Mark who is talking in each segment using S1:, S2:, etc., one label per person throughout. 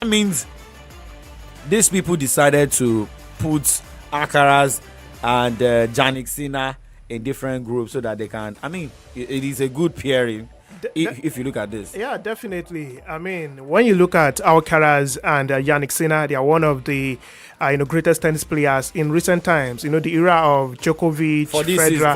S1: That means these people decided to put Akaras and Janik Sinner in different groups so that they can. I mean, it is a good pairing if you look at this.
S2: Yeah, definitely. I mean, when you look at Alcaraz and Yannick Sinner, they are one of the greatest tennis players in recent times. The era of Djokovic, Federer.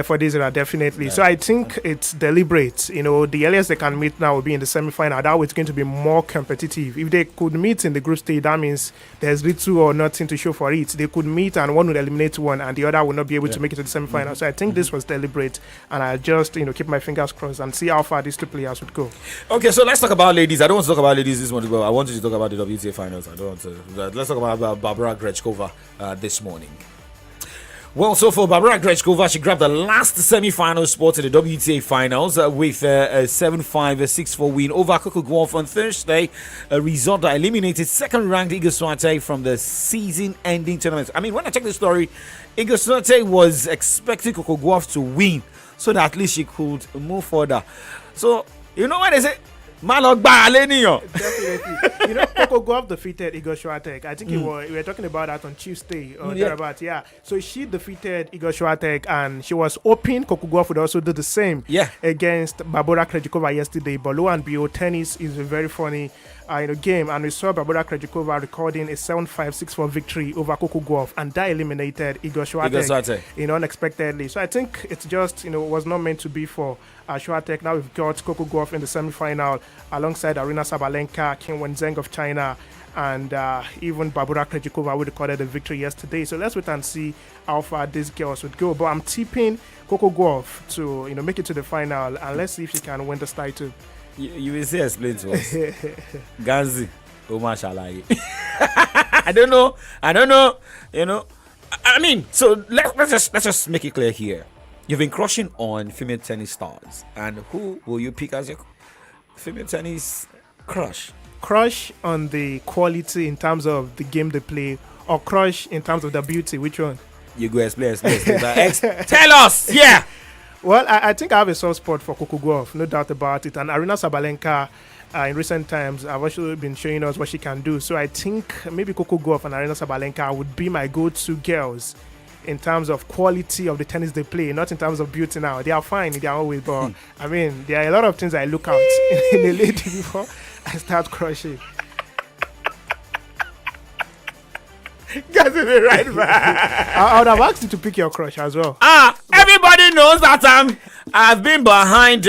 S2: For this era, definitely. Yeah. So I think it's deliberate. The earliest they can meet now will be in the semi-final. That way it's going to be more competitive. If they could meet in the group stage, that means there's little or nothing to show for it. They could meet and one would eliminate one and the other would not be able to make it to the semi-final. So I think this was deliberate, and I'll just keep my fingers crossed and see how far these two players would go.
S1: Okay, so let's talk about ladies. I don't want to talk about ladies this morning, but I want you to talk about the WTA finals. I don't want to. Let's talk about Barbara Grechkova this morning. Well, so for Barbara Grechkova, she grabbed the last semi-final spot in the WTA finals with a 7-5, 6-4 win over Coco Gauff on Thursday, a result that eliminated second-ranked Iga Swiatek from the season-ending tournament. I mean, when I checked the story, Iga Swiatek was expecting Coco Gauff to win so that at least she could move further. So, you know what they say?
S2: Definitely. Coco Gauff defeated Iga Swiatek. I think we were talking about that on Tuesday or thereabouts. Yeah. So she defeated Iga Swiatek, and she was hoping Coco Gauff would also do the same against Barbora Krejcikova yesterday. But lo and behold, tennis is a very funny game, and we saw Barbora Krejcikova recording a 7-5, 6-4 victory over Coco Gauff, and that eliminated Iga Swiatek, unexpectedly. So I think it's just was not meant to be for Swiatek. Now we've got Coco Gauff in the semi-final alongside Aryna Sabalenka, Qin Wenzheng of China, and even Barbora Krejcikova, who recorded a victory yesterday. So let's wait and see how far these girls would go. But I'm tipping Coco Gauff to make it to the final, and let's see if she can win this title.
S1: You will see explain to us. Ganzi, Omar Shalaye. I don't know. I mean, so let's just make it clear here. You've been crushing on female tennis stars, and who will you pick as your female tennis crush?
S2: Crush on the quality in terms of the game they play, or crush in terms of the beauty? Which one?
S1: You go explain. Tell us. Yeah.
S2: Well, I think I have a soft spot for Coco Gauff, no doubt about it. And Aryna Sabalenka, in recent times, have actually been showing us what she can do. So I think maybe Coco Gauff and Aryna Sabalenka would be my go-to girls in terms of quality of the tennis they play, not in terms of beauty now. They are fine in their own way, but I mean, there are a lot of things I look out in a lady before I start crushing.
S1: Guys, the right man.
S2: I would have asked you to pick your crush as well.
S1: Everybody knows that I've been behind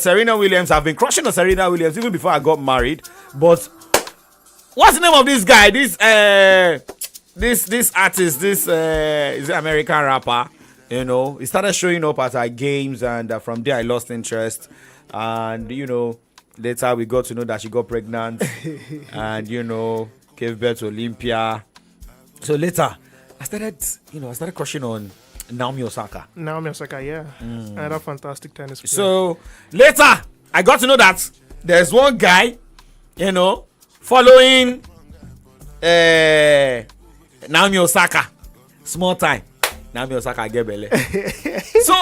S1: Serena Williams. I've been crushing on Serena Williams even before I got married. But what's the name of this guy? This artist, is an American rapper. He started showing up at our games, and from there I lost interest. And later we got to know that she got pregnant, and gave birth to Olympia. So later, I started crushing on Naomi Osaka.
S2: Yeah. Another fantastic tennis player.
S1: So later, I got to know that there's one guy, following Naomi Osaka. Small time. Naomi Osaka get belle. So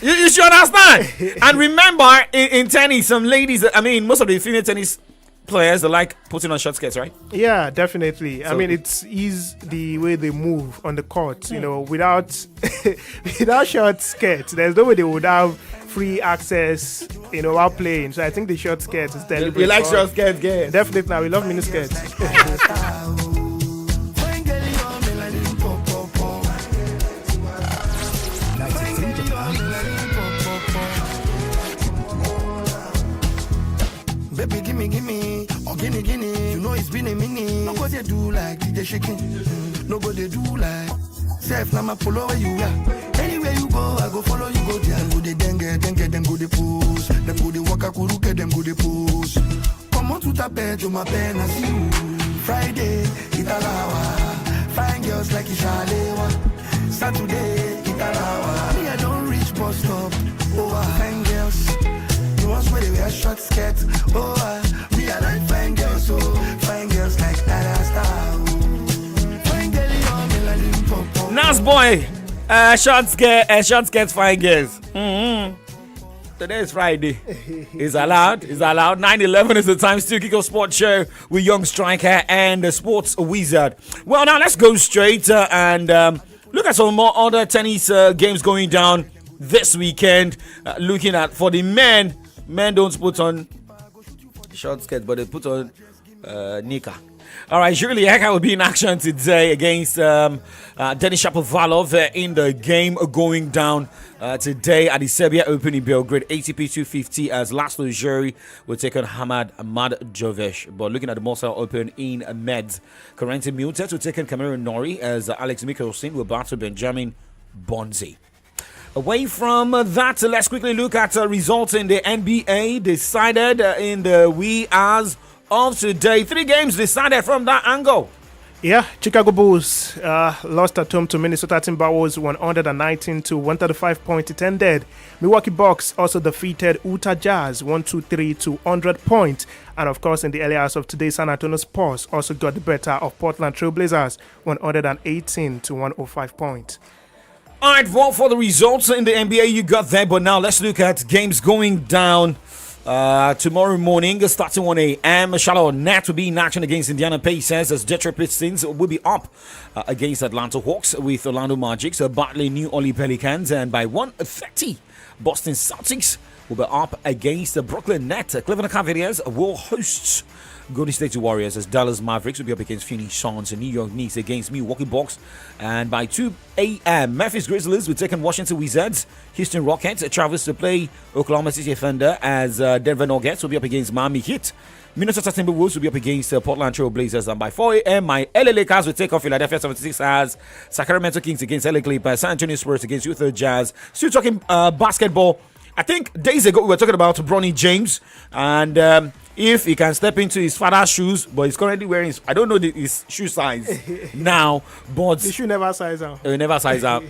S1: you should understand. And remember, in tennis, some ladies, most of the female tennis players, they like putting on short skirts, right?
S2: Yeah, definitely. So, I mean, it's the way they move on the court. Without short skirts, there's no way they would have free access, while playing. So I think the short skirts is deliberate.
S1: You like short skirts, guys?
S2: Definitely. Now we love mini skirts.
S3: Baby, gimme, or gimme. You know it's been a minute. No go they do like DJ shaking. No go they do like self. Now my follow where you are. Anywhere you go, I go follow you. Go there. Them go they dengue, them go they push. Them go they waka kuruke, them go they push. Come on to the bed, to my pen, I see you. Friday, Italawa. Fine girls like Ishalewa. Saturday, Italawa. Me, I don't reach bus stop. Oh, fine girls. Ones where they wear short skirts. Oh, me I like fine girls, so fine girls like that style. Fine girl, you're melanin pop.
S1: Nas boy, short skirts, fine girls. Today is Friday. It's allowed. It's allowed. 9:11 is the time. Still Kiko Sports Show with Young Striker and the Sports Wizard. Well, now let's go straight and look at some more other tennis games going down this weekend. Looking at for the men. Men don't put on short skirts, but they put on knicker. All right, Julie Heka will be in action today against Denis Shapovalov in the game going down today at the Serbia Open in Belgrade, ATP 250, as Laszlo Djere will take on Hamad Ahmadjovic. But looking at the Moscow Open in Metz, Corentin Moutet will take on Cameron Norrie as Alex Mikkelsen will battle Benjamin Bonzi. Away from that, let's quickly look at results in the NBA decided in the wee hours of today. 3 games decided from that angle.
S2: Yeah, Chicago Bulls lost at home to Minnesota Timberwolves 119 to 135 points. It ended. Milwaukee Bucks also defeated Utah Jazz 123 to 100 points. And of course, in the early hours of today, San Antonio Spurs also got the better of Portland Trail Blazers 118 to 105 points.
S1: All right, well, for the results in the NBA you got there, but now let's look at games going down. Tomorrow morning, starting 1 a.m., Charlotte Nets will be in action against Indiana Pacers as Detroit Pistons will be up against Atlanta Hawks with Orlando Magic, battling New Orleans Pelicans, and by 1:30, Boston Celtics will be up against the Brooklyn Nets. Cleveland Cavaliers will host Golden State Warriors as Dallas Mavericks will be up against Phoenix Suns and New York Knicks against Milwaukee Bucks. And by 2 a.m., Memphis Grizzlies will take on Washington Wizards. Houston Rockets travels to play Oklahoma City Thunder as Denver Nuggets will be up against Miami Heat. Minnesota Timberwolves will be up against Portland Trail Blazers. And by 4 a.m., my LA Lakers will take on Philadelphia 76ers. Sacramento Kings against LA Clippers. San Antonio Spurs against Utah Jazz. Still talking basketball. I think days ago we were talking about Bronny James and if he can step into his father's shoes, but he's currently wearing his, I don't know his shoe size now, but
S2: the shoe never size out.
S1: Never size out.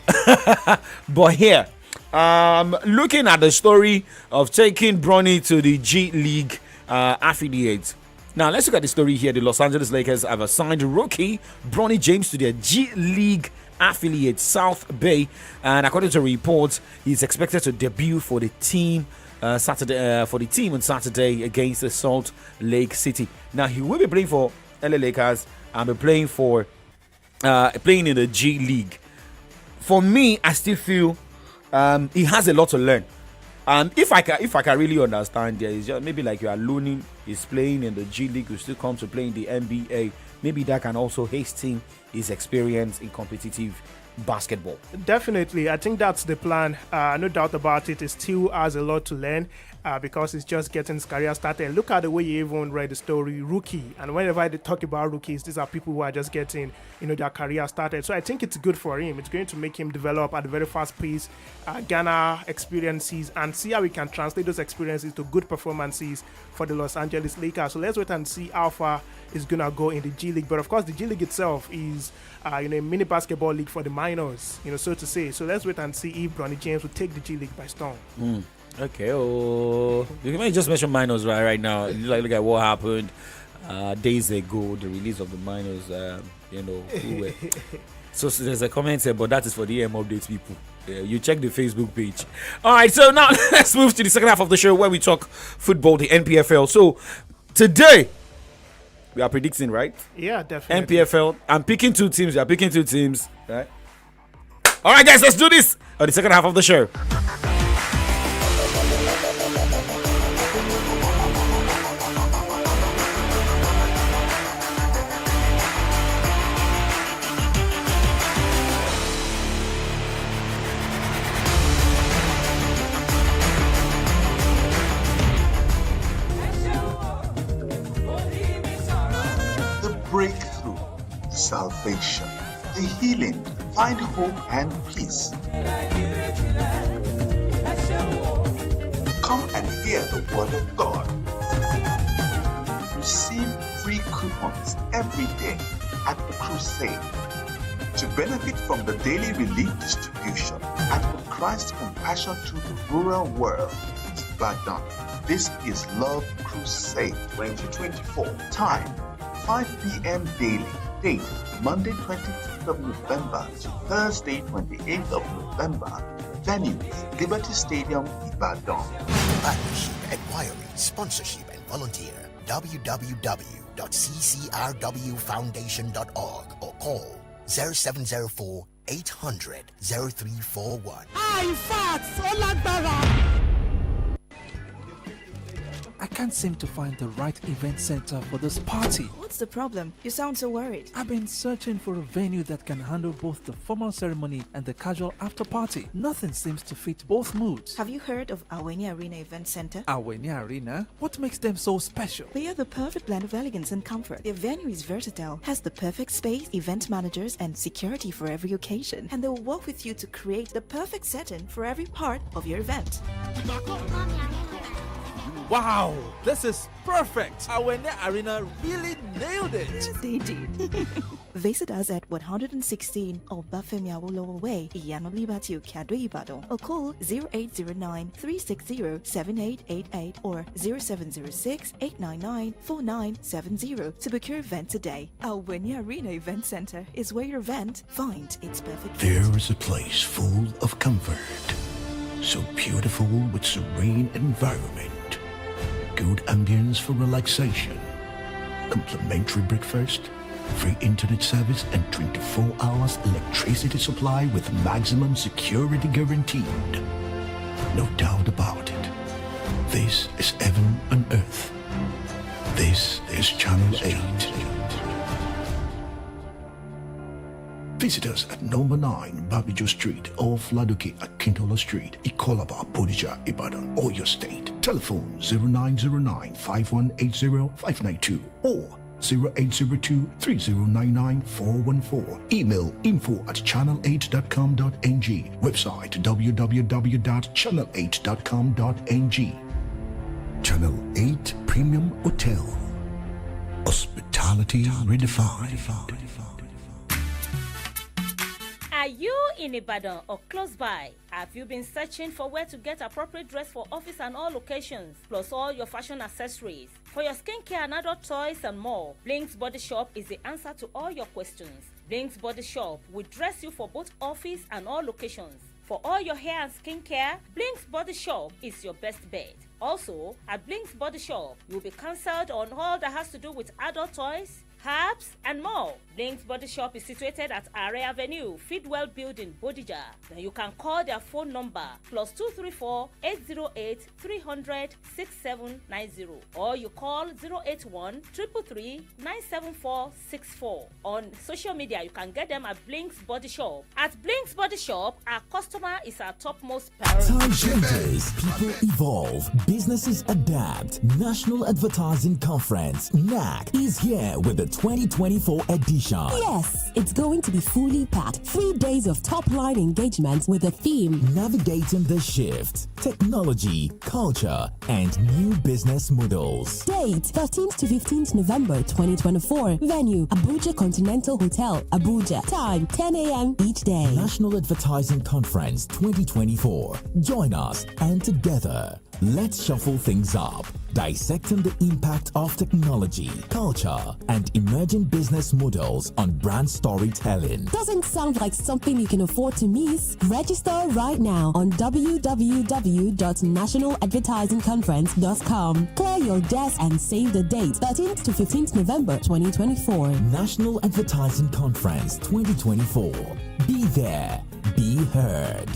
S1: But here, looking at the story of taking Bronny to the G League affiliate. Now let's look at the story here. The Los Angeles Lakers have assigned rookie Bronny James to their G League affiliate South Bay, and according to reports, he's expected to debut for the team Saturday on Saturday against the Salt Lake City. Now he will be playing for LA Lakers and be playing for playing in the G League. For me, I still feel he has a lot to learn. If I can really understand, there is just maybe like you are loaning, he's playing in the G League, you still come to play in the NBA. Maybe that can also hasten his experience in competitive basketball.
S2: Definitely, I think that's the plan. No doubt about it. He still has a lot to learn because he's just getting his career started. Look at the way you even read the story, rookie. And whenever they talk about rookies, these are people who are just getting, their career started. So I think it's good for him. It's going to make him develop at a very fast pace, garner experiences, and see how we can translate those experiences to good performances for the Los Angeles Lakers. So let's wait and see how far it's gonna go in the G League. But of course, the G League itself is a mini basketball league for the minors, so to say. So let's wait and see if Bronny James will take the G League by storm.
S1: Okay. Oh, you can just mention minors right now. Look at what happened days ago. The release of the minors. So there's a comment here, but that is for the EM updates people. You check the Facebook page. All right. So now let's move to the second half of the show where we talk football, the NPFL. So today we are predicting, right?
S2: Yeah, definitely.
S1: NPFL. I'm picking 2 teams. You are picking 2 teams, right? All right, guys, let's do this on the second half of the show.
S4: Breakthrough, salvation, the healing, find hope and peace. Come and hear the word of God. Receive free coupons every day at the crusade. To benefit from the daily relief distribution at the Christ Compassion to the Rural World, Ibadan. This is Love Crusade 2024. Time 5 p.m. daily. Date Monday 25th of November to Thursday 28th of November Venue, Liberty Stadium, Ibadan.
S5: Partnership, inquiry, sponsorship, and volunteer. www.ccrwfoundation.org or call 0704 800 0341.
S6: I can't seem to find the right event center for this party.
S7: What's the problem? You sound so worried.
S6: I've been searching for a venue that can handle both the formal ceremony and the casual after party. Nothing seems to fit both moods.
S7: Have you heard of Awenia Arena Event Center?
S6: Awenia Arena? What makes them so special?
S7: They are the perfect blend of elegance and comfort. Their venue is versatile, has the perfect space, event managers, and security for every occasion. And they will work with you to create the perfect setting for every part of your event.
S6: Wow, this is perfect. Awenia Arena really nailed it.
S7: They did. Visit us at 116 Obafemi Awolowo Way, Iyano Liberty, Okado, Ibadan, or call 0809-360-7888 or 0706-899-4970 to book your event today. Awenia Arena Event Center is where your event finds its perfect fit.
S5: There is a place full of comfort, so beautiful with serene environment, good ambience for relaxation, complimentary breakfast, free internet service, and 24 hours electricity supply with maximum security guaranteed. No doubt about it. This is heaven on earth. This is Channel 8. Visit us at number 9 Babijo Street off Laduki Akintola Street, Ikolaba, Bodija, Ibadan, Oyo State. Telephone 0909-5180-592 or 0802-3099-414. Email info@channel8.com.ng. Website www.channel8.com.ng. Channel 8 Premium Hotel. Hospitality redefined.
S8: Are you in Ibadan or close by? Have you been searching for where to get appropriate dress for office and all locations, plus all your fashion accessories? For your skincare and adult toys and more, Blinks Body Shop is the answer to all your questions. Blinks Body Shop will dress you for both office and all locations. For all your hair and skincare, Blinks Body Shop is your best bet. Also, at Blinks Body Shop, you'll be cancelled on all that has to do with adult toys, herbs, and more. Blinks Body Shop is situated at Are Avenue, Feedwell Building, Bodija. Then you can call their phone number +234 808 300 6790 or you call 081 333 97464. On social media, you can get them at Blinks Body Shop. At Blinks Body Shop, our customer is our topmost priority.
S9: Time changes, people evolve, businesses adapt. National Advertising Conference, NAC, is here with the 2024 edition.
S10: Yes, it's going to be fully packed. 3 days of top-line engagement with the theme
S9: Navigating the Shift, Technology, Culture, and New Business Models.
S10: Date 13th to 15th November 2024. Venue Abuja Continental Hotel, Abuja. Time 10 a.m. each day.
S9: National Advertising Conference 2024. Join us and together, let's shuffle things up, dissecting the impact of technology, culture, and emerging business models on brand storytelling.
S10: Doesn't sound like something you can afford to miss? Register right now on www.nationaladvertisingconference.com. Clear your desk and save the date, 13th to 15th November 2024.
S9: National Advertising Conference 2024. Be there, be heard.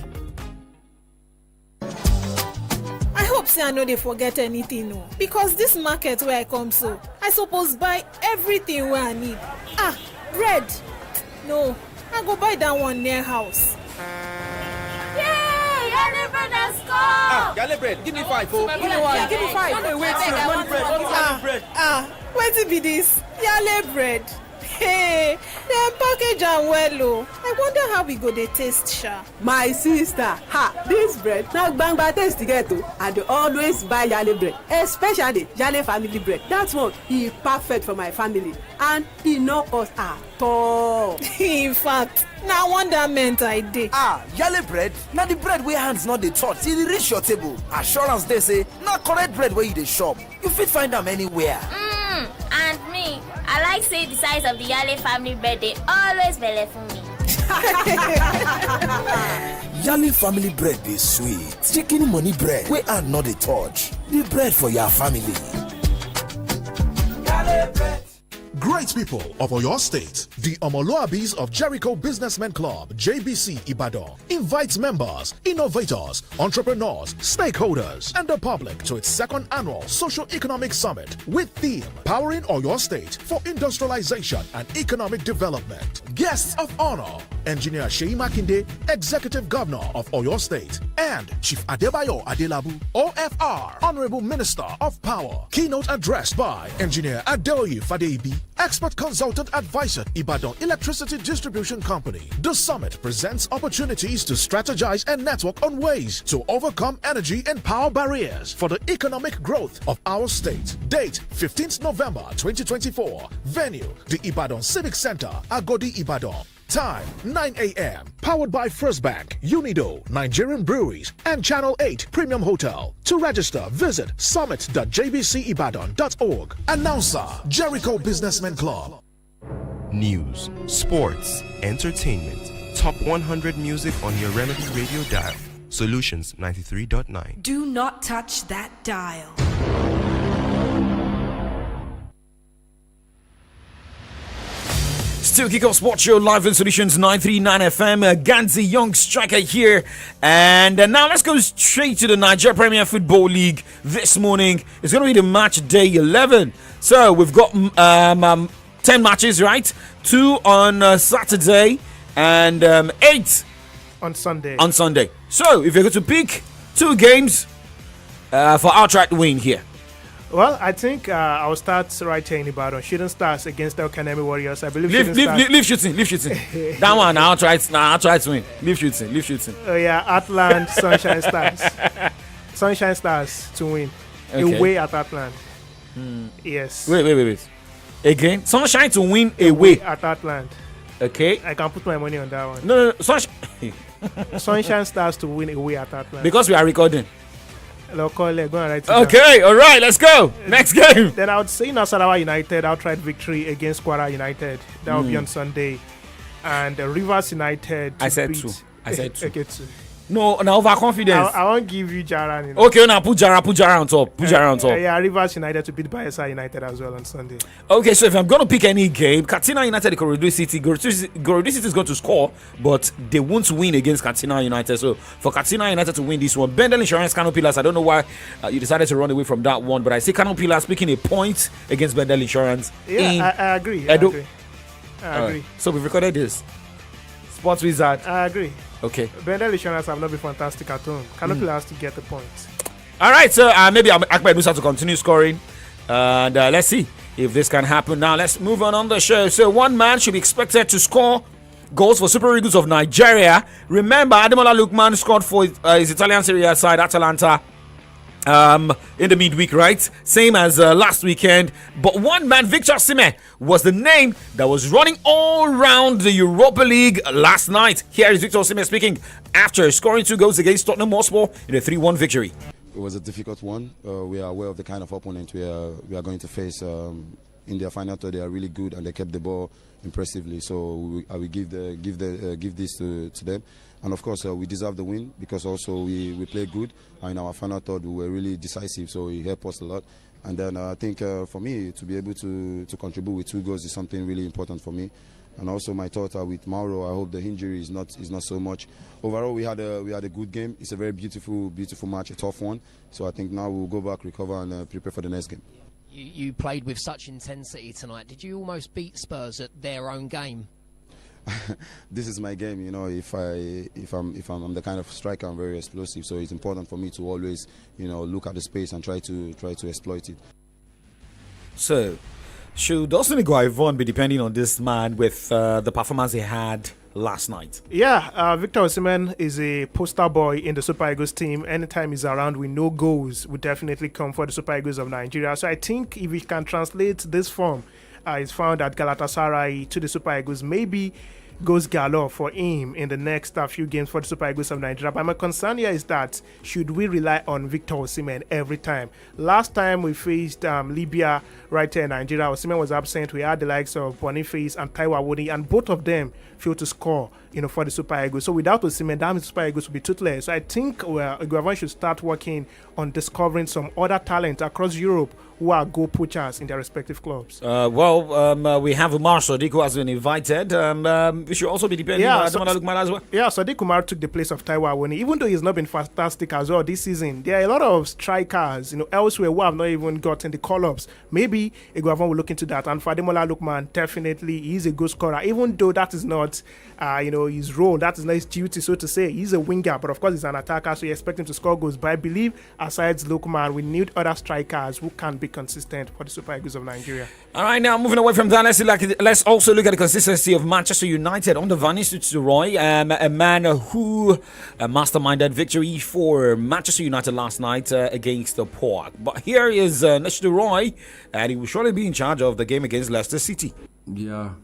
S11: I hope say I no dey forget anything o, because this market where I come so, I suppose buy everything wey I need. Bread, no, I go buy that one near house.
S8: Yay! Yale bread has come!
S12: Yale bread, give me 5 oh.
S11: Give me 1. Give me 5. Wetin be this? Yale bread. Hey, dem package am well o. I wonder how we go dey taste sha.
S13: My sister, this bread na gbangba taste get o. I dey always buy Yale bread, especially Yale family bread. That one e perfect for my family and e no cost at all.
S11: In fact, na wonderment I dey.
S12: Yale bread na the bread wey hands no dey touch till e reach your table. Assurance dey say na correct bread wey you dey shop. You fit find am anywhere.
S14: And me, I like say the size of the Yale family bread dey always belle for me.
S12: Yali family bread is sweet. Chicken money bread. We are not a touch. The bread for your family. Yali bread.
S14: Great people of Oyo State, the Omoluabis of Jericho Businessmen Club, JBC Ibadan, invites members, innovators, entrepreneurs, stakeholders, and the public to its second annual Socio-Economic Summit with theme Powering Oyo State for Industrialization and Economic Development. Guests of honor, Engineer Sheyi Makinde, Executive Governor of Oyo State, and Chief Adebayo Adelabu, OFR, Honorable Minister of Power. Keynote address by Engineer Adeoye Fadeibi, Expert Consultant Advisor, Ibadan Electricity Distribution Company. The summit presents opportunities to strategize and network on ways to overcome energy and power barriers for the economic growth of our state. Date 15th November 2024. Venue the Ibadan Civic Center, Agodi Ibadan. Time 9 a.m. Powered by First Bank, Unido, Nigerian Breweries, and Channel 8 Premium Hotel. To register, visit summit.jbcibadan.org. Announcer, Jericho Businessmen Club.
S15: News, sports, entertainment. Top 100 music on your Remedy radio dial. Solutions 93.9.
S16: Do not touch that dial.
S1: Still kick off Sports Show live in Solutions 939 FM. Ganzi Young Striker here. And now let's go straight to the Nigeria Premier Football League this morning. It's going to be the match day 11. So we've got 10 matches, right? 2 on Saturday and 8
S2: on Sunday.
S1: So if you're going to pick 2 games for outright win here.
S2: Well, I think I'll start right here in Ibadan. Shooting Stars against the Kanemi Warriors. I believe
S1: Leave shooting. That one, I'll try to win. Leave shooting.
S2: Oh, yeah, Atlant, Sunshine Stars. Sunshine Stars to win.
S1: Okay.
S2: Away at Atlant. Yes.
S1: Wait. Again, Sunshine to win away
S2: at Atlant.
S1: Okay.
S2: I can put my money on that one.
S1: No.
S2: Sunshine Stars to win away at Atlant.
S1: Because we are recording.
S2: Okay,
S1: all right, let's go. Next game.
S2: Then I would say Nasarawa United outright victory against Kwara United. That will be on Sunday. And Rivers United.
S1: I said 2.
S2: Okay, 2.
S1: No, now overconfidence.
S2: I won't give you Jara.
S1: Okay, now put Jara on top.
S2: Yeah, Rivers United to beat Bayelsa United as well on Sunday.
S1: Okay, so if I'm going to pick any game, Katsina United, Ikorodu City. Ikorodu City is going to score, but they won't win against Katsina United. So for Katsina United to win this one, Bendel Insurance, Kano Pillars. I don't know why you decided to run away from that one, but I see Kano Pillars picking a point against Bendel Insurance.
S2: Yeah, I agree. I agree.
S1: So we've recorded this. Sports Wizard.
S2: I agree.
S1: Okay.
S2: Bendel Insurance have not been fantastic at home. Kano Pillars to get the points.
S1: All right, so maybe Ahmed Musa to continue scoring. And let's see if this can happen. Now, let's move on the show. So, one man should be expected to score goals for Super Eagles of Nigeria. Remember, Ademola Lookman scored for his Italian Serie A side, Atalanta, in the midweek, right? Same as last weekend. But one man, Victor Osimhen, was the name that was running all around the Europa League last night. Here is Victor Osimhen speaking after scoring 2 goals against Tottenham Hotspur in a 3-1 victory.
S17: It was a difficult one. We are aware of the kind of opponent we are going to face in their final third. They are really good and they kept the ball impressively. So I will give this to them. And of course, we deserve the win because also we played good. In our final third, we were really decisive, so it helped us a lot. And then I think for me, to be able to contribute with 2 goals is something really important for me. And also my thought with Mauro, I hope the injury is not so much. Overall, we had a good game. It's a very beautiful match, a tough one. So I think now we'll go back, recover, and prepare for the next game.
S18: You played with such intensity tonight. Did you almost beat Spurs at their own game?
S17: This is my game, you know. If I'm the kind of striker, I'm very explosive. So it's important for me to always, look at the space and try to exploit it.
S1: So, should Osimhen Ivon be depending on this man with the performance he had last night?
S2: Yeah, Victor Osimhen is a poster boy in the Super Eagles team. Anytime he's around, we know goals would definitely come for the Super Eagles of Nigeria. So I think if we can translate this form, is found at Galatasaray to the Super Eagles, maybe goes galore for him in the next few games for the Super Eagles of Nigeria. But my concern here is that should we rely on Victor Osimhen every time? Last time we faced Libya right here in Nigeria, Osimhen was absent. We had the likes of Boniface and Taiwo Awoniyi, and both of them failed to score, for the Super Eagles. So without Osimhen, that means Super Eagles will be toothless. So I think Eguavoen should start working on discovering some other talent across Europe who are goal poachers in their respective clubs.
S1: We have Umar Sadiq who has been invited. We should also be depending on Ademola Lookman as well.
S2: Yeah, Sadiq Umar took the place of Taiwo Awoniyi. Even though he's not been fantastic as well this season, there are a lot of strikers, elsewhere who have not even gotten the call-ups. Maybe Eguavoen will look into that. And for Ademola Lookman, definitely he's a goal scorer, even though that is not his role, that is not his duty, so to say. He's a winger, but of course he's an attacker, so you expect him to score goals. But I believe, aside Lookman, we need other strikers who can be consistent for the Super Eagles of Nigeria.
S1: All right, now moving away from that, let's also look at the consistency of Manchester United under Van Nistelrooy, a man who masterminded victory for Manchester United last night against the Pork. But here is Nistelrooy, and he will surely be in charge of the game against Leicester City.
S19: Yeah.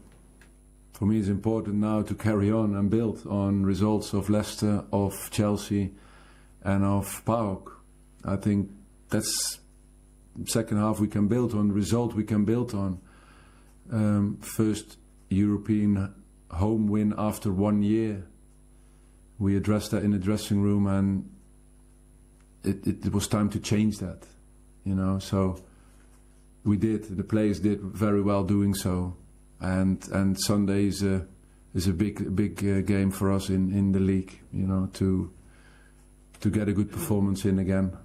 S19: For me, it's important now to carry on and build on results of Leicester, of Chelsea, and of PAOK. I think that's second half we can build on, result we can build on. First European home win after 1 year. We addressed that in the dressing room, and it was time to change that, So we did. The players did very well doing so. And Sunday is a big game for us in the league, to get a good performance in again.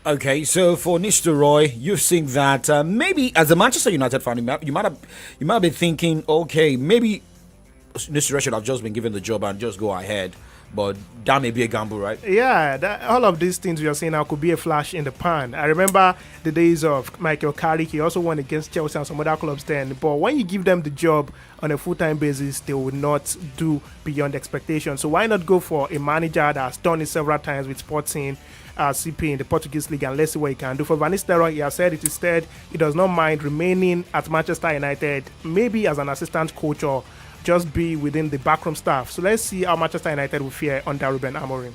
S1: Okay, so for Nistelrooy, you think that maybe as a Manchester United fan, you might have been thinking, okay, maybe Nistelrooy should have just been given the job and just go ahead. But that may be a gamble, right?
S2: Yeah, all of these things we are seeing now could be a flash in the pan. I remember the days of Michael Carrick. He also won against Chelsea and some other clubs then. But when you give them the job on a full-time basis, they will not do beyond expectation. So why not go for a manager that has done it several times with Sporting CP in the Portuguese League, and let's see what he can do. For Van Nistelrooy, he has said it instead he does not mind remaining at Manchester United, maybe as an assistant coach or just be within the backroom staff. So let's see how Manchester United will fare under Ruben Amorim.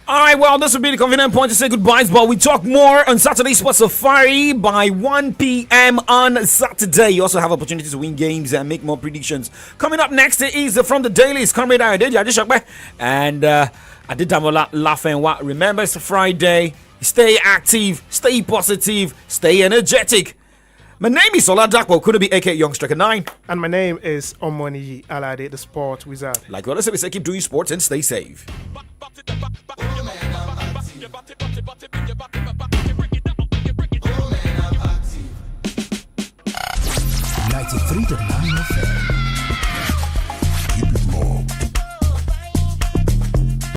S1: All right, well, this will be the convenient point to say goodbyes, but we talk more on Saturday Sports Safari by 1 p.m. on Saturday. You also have opportunities to win games and make more predictions. Coming up next is from the Dailies, Comrade Ayodeji Adeshokpe and Adedamola Lafenwa. Remember, it's a Friday. Stay active, stay positive, stay energetic. My name is Oladapo, could be AK Young Striker 9.
S2: And my name is Omoniyi Alade, the sport wizard.
S1: Like what I said, we say keep doing sports and stay safe.
S9: 93.9 FM.